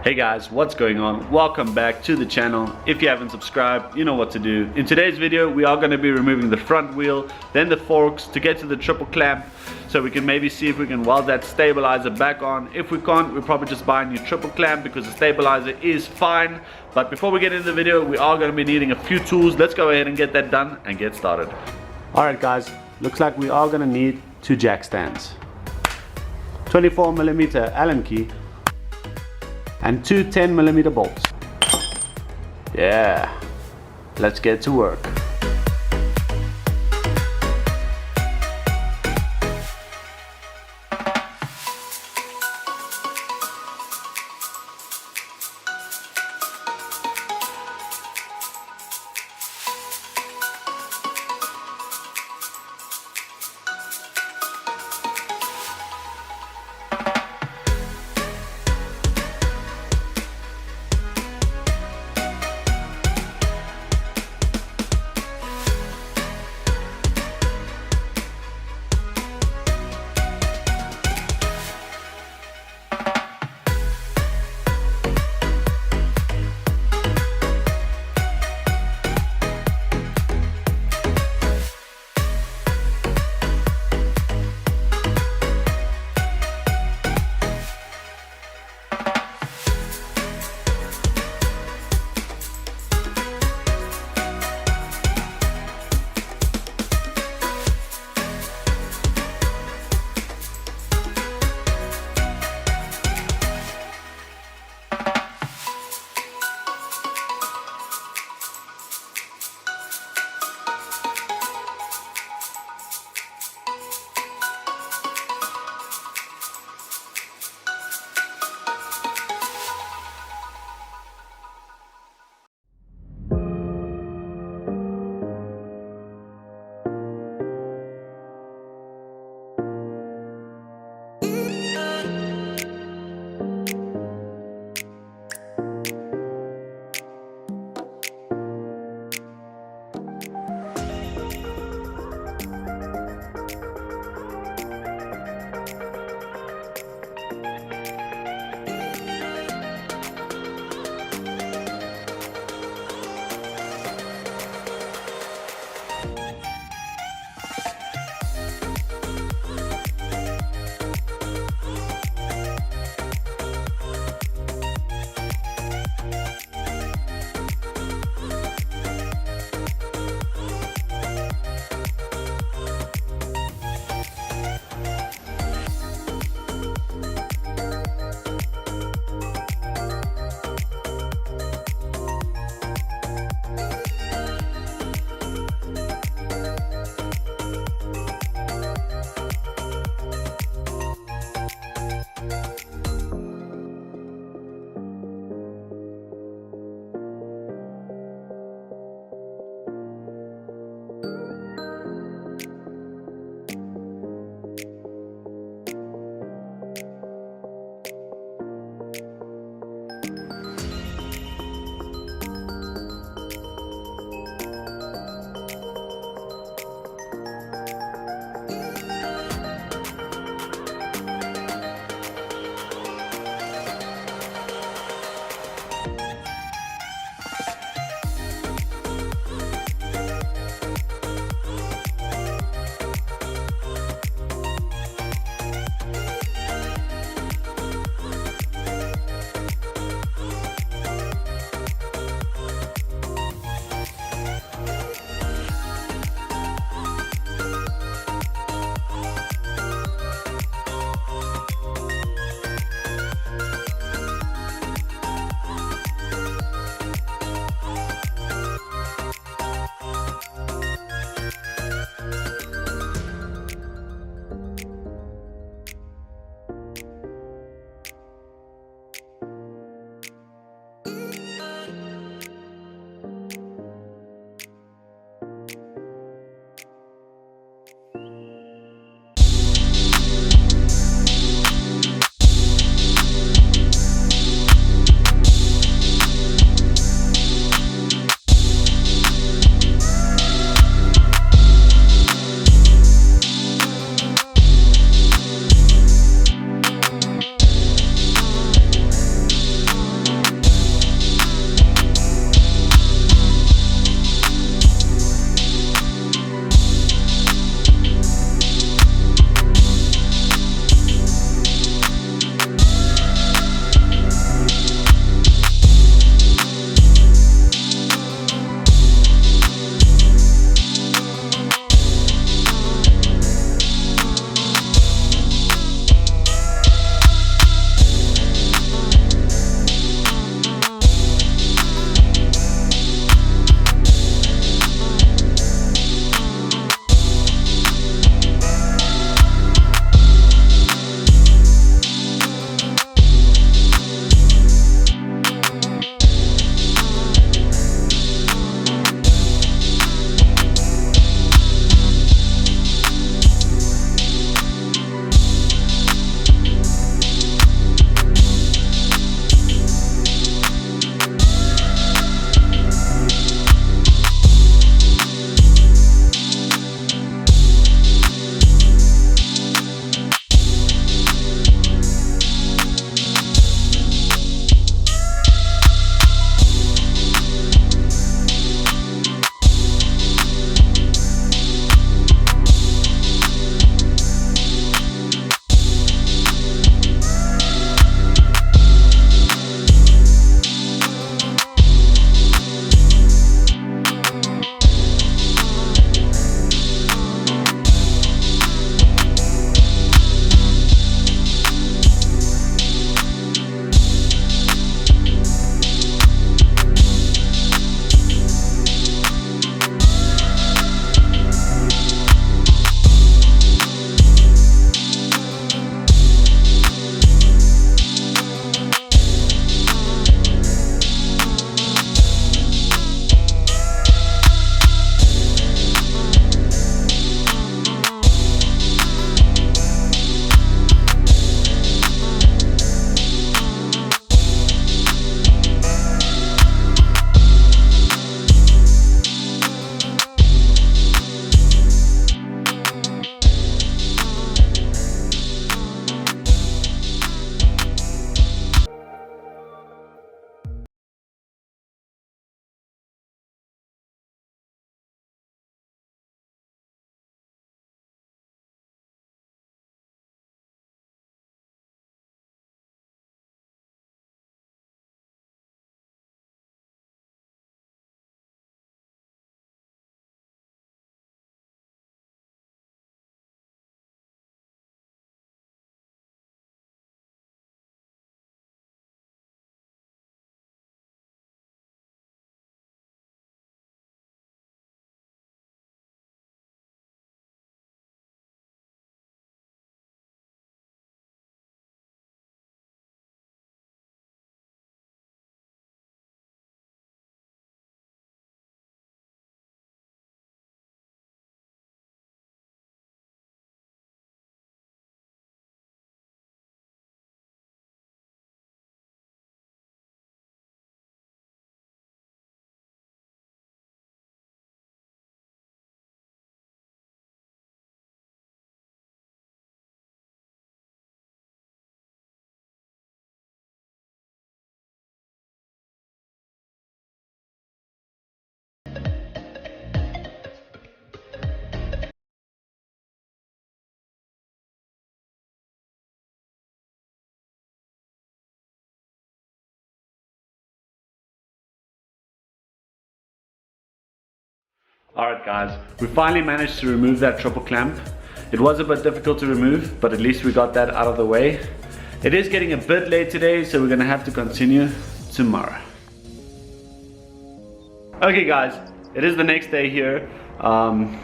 Hey guys, what's going on? Welcome back to the channel. If you haven't subscribed, you know what to do. In today's video, we are going to be removing the front wheel, then the forks to get to the triple clamp, so we can maybe see if we can weld that stabilizer back on. If we can't, we'll probably just buy a new triple clamp because the stabilizer is fine. But before we get into the video, we are going to be needing a few tools. Let's go ahead and get that done and get started. Alright guys, looks like we are going to need two jack stands, 24mm Allen key, and two 10mm bolts. Yeah, let's get to work. Alright guys, we finally managed to remove that triple clamp. It was a bit difficult to remove, but at least we got that out of the way. It is getting a bit late today, so we're gonna have to continue tomorrow. Okay guys, it is the next day here. I'm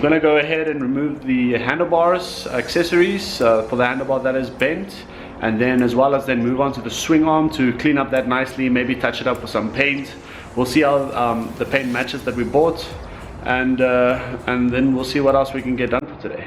gonna go ahead and remove the handlebars accessories for the handlebar that is bent, and then as well as then move on to the swing arm to clean up that nicely, maybe touch it up with some paint. We'll see how the paint matches that we bought, and then we'll see what else we can get done for today.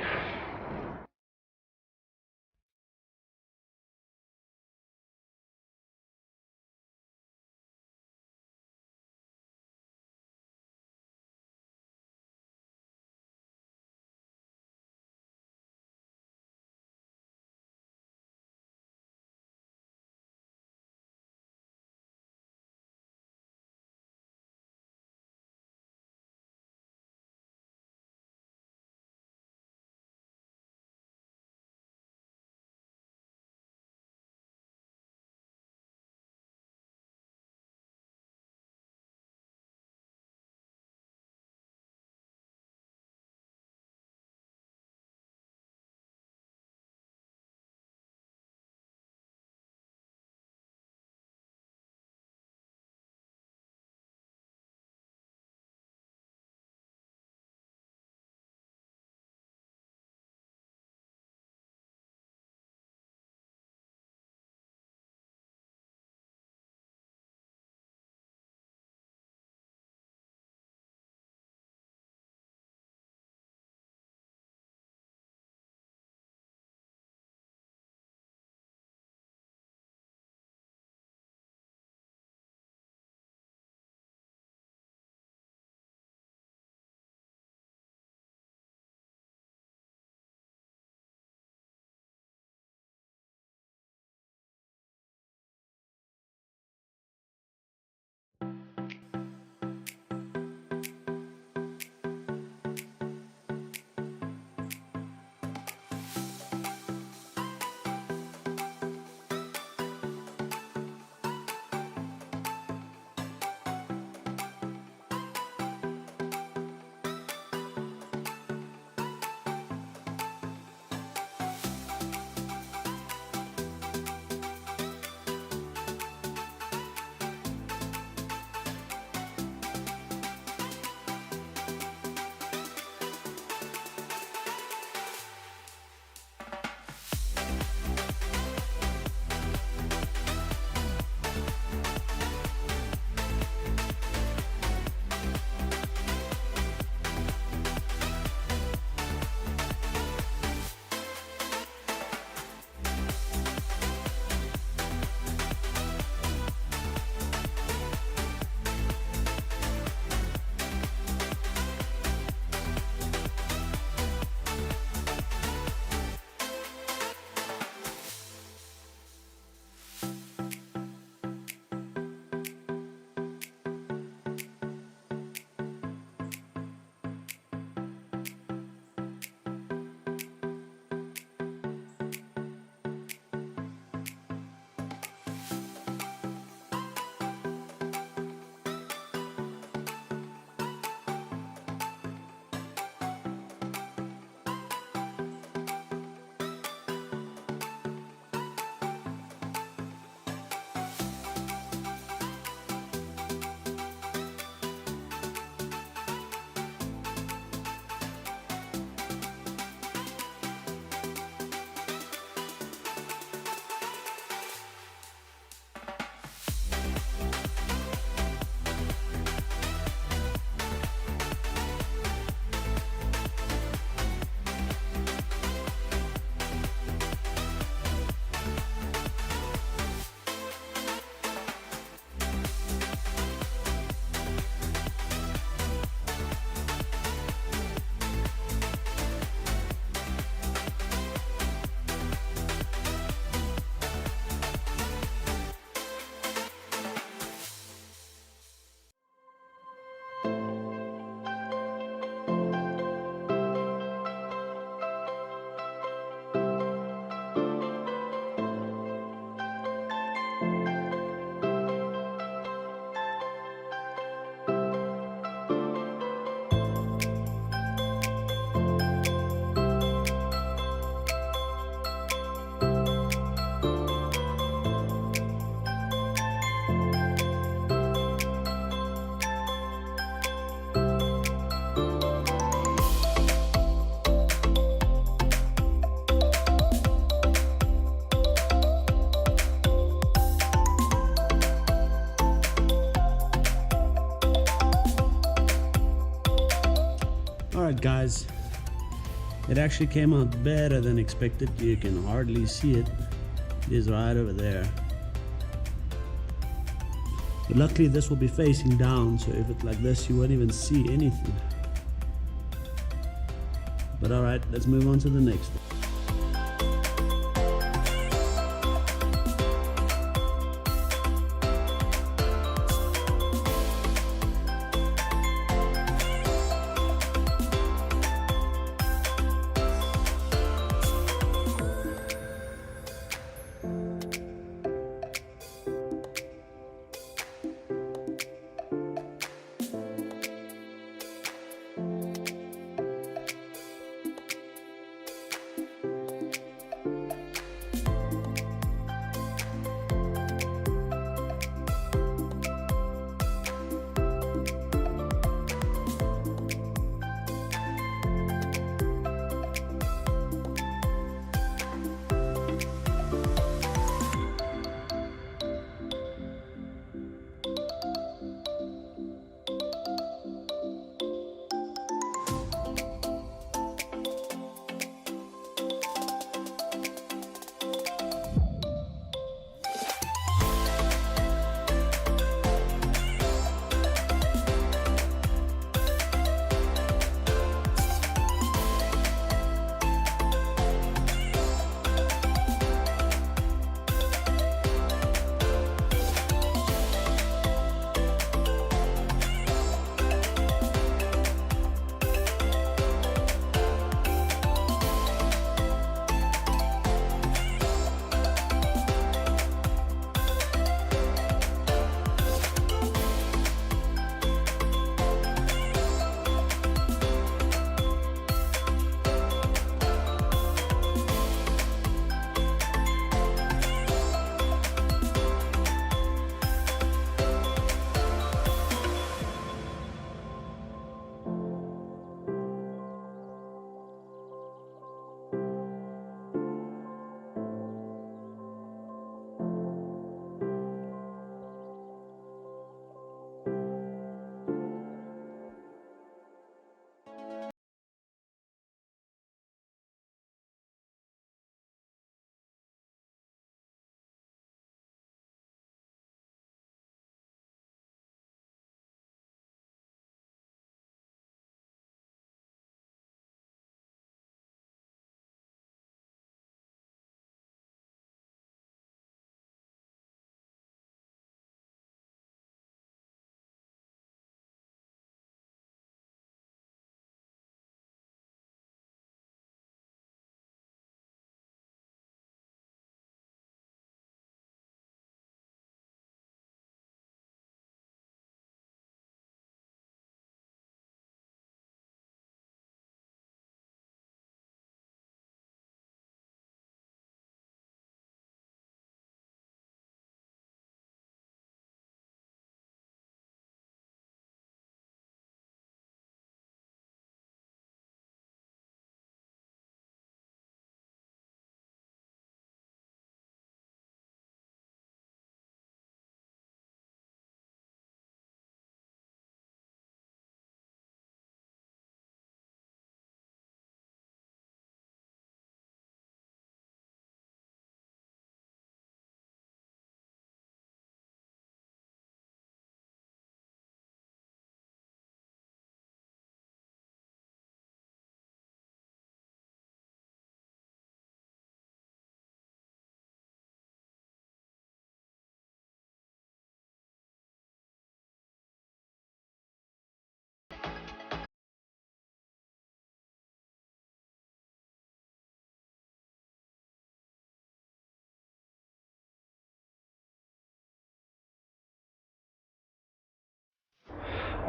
guys, it actually came out better than expected. You can hardly see it. It is right over there. But luckily this will be facing down, so if it's like this you won't even see anything. But alright, let's move on to the next one.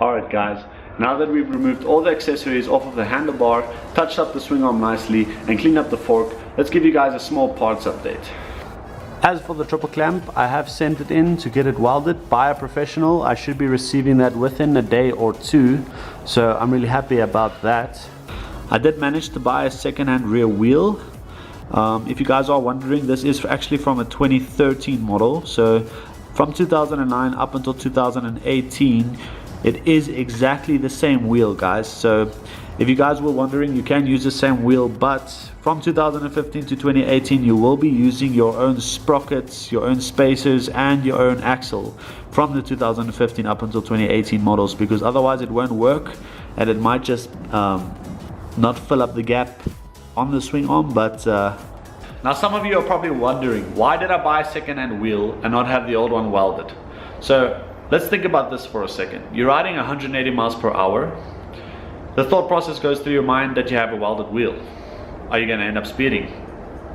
Alright guys, now that we've removed all the accessories off of the handlebar, touched up the swing arm nicely and cleaned up the fork, let's give you guys a small parts update. As for the triple clamp, I have sent it in to get it welded by a professional. I should be receiving that within a day or two, so I'm really happy about that. I did manage to buy a second-hand rear wheel. If you guys are wondering, this is actually from a 2013 model, so from 2009 up until 2018 it is exactly the same wheel, guys. So If you guys were wondering, you can use the same wheel, but from 2015 to 2018 you will be using your own sprockets, your own spacers and your own axle from the 2015 up until 2018 models, because otherwise it won't work and it might just not fill up the gap on the swing arm. But now some of you are probably wondering, why did I buy a second-hand wheel and not have the old one welded? So let's think about this for a second. You're riding 180 miles per hour. The thought process goes through your mind that you have a welded wheel. Are you going to end up speeding?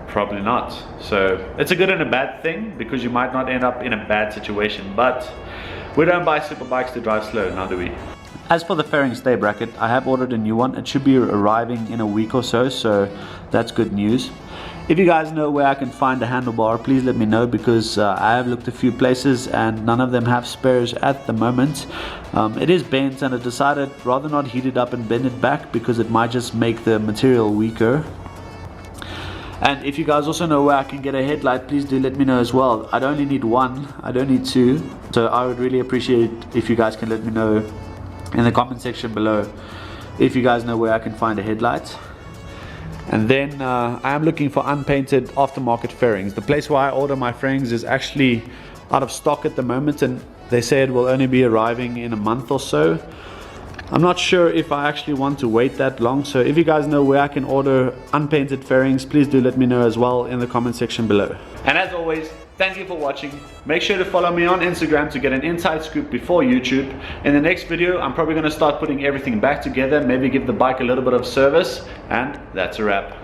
Probably not. So it's a good and a bad thing, because you might not end up in a bad situation, but we don't buy super bikes to drive slow, now do we? As for the fairing stay bracket, I have ordered a new one. It should be arriving in a week or so, so that's good news. If you guys know where I can find a handlebar, please let me know, because I have looked a few places and none of them have spares at the moment. It is bent and I decided rather not heat it up and bend it back, because it might just make the material weaker. And if you guys also know where I can get a headlight, please do let me know as well. I'd only need one, I don't need two, so I would really appreciate if you guys can let me know in the comment section below if you guys know where I can find a headlight. And then I am looking for unpainted aftermarket fairings. The place where I order my fairings is actually out of stock at the moment, and they say it will only be arriving in a month or so. I'm not sure if I actually want to wait that long, so if you guys know where I can order unpainted fairings, please do let me know as well in the comment section below. And as always, thank you for watching. Make sure to follow me on Instagram to get an inside scoop before YouTube. In the next video, I'm probably going to start putting everything back together, maybe give the bike a little bit of service, and that's a wrap.